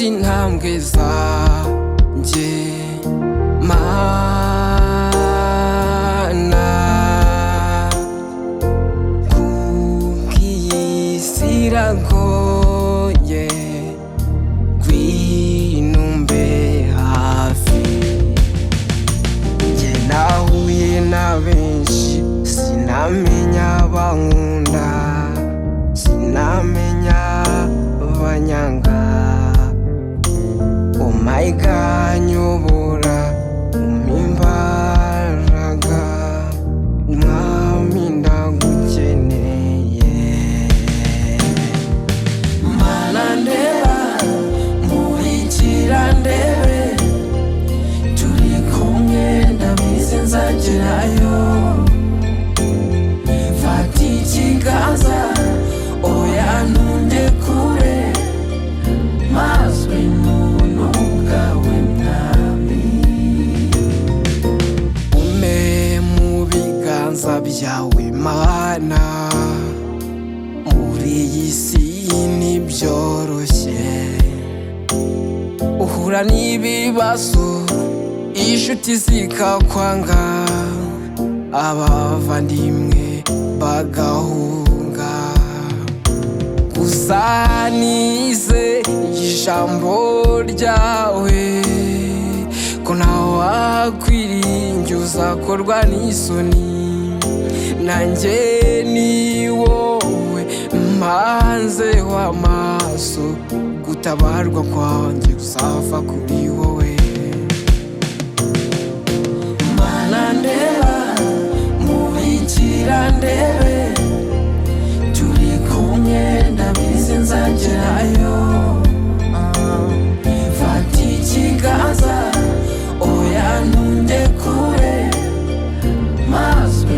intambwe zanjye Mana, kuko iyi si iragoye, ngwino umbe hafi. Njye nahuye na benshi, sinamenya abankunda, sinamenya abanyanga. Oh my God, nyobora umpa imbaraga, mwami ndagukeneye. Mana ndeba, nkurikira ndebe, turi kumwe ndabizi nzagerayo. Fata ikiganza, oya ntunde kure, mazwe byawe Mana. Muri iyi si ntibyoroshye, uhura n'ibibazo, inshuti zikakwanga, abavandimwe bagahunga. Gusa nize ijambo ryawe ko ntawe wakwiringira uzakorwa n'isoni. Nanjye ni wowe mpanze w'amaso, gutabarwa kwanjye kuzava kuri wowe. Mana ndeba, nkurikira ndebe, turi kumwe ndabizi nzagerayo. Fata ikiganza, oya ntunde kure, mazwe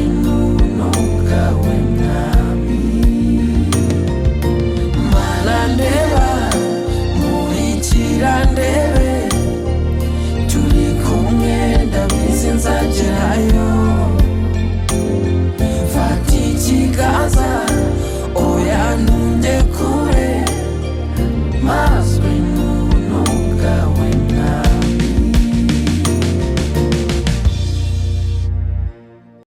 ndebe, turi kumwe ndabizi nzagerayo.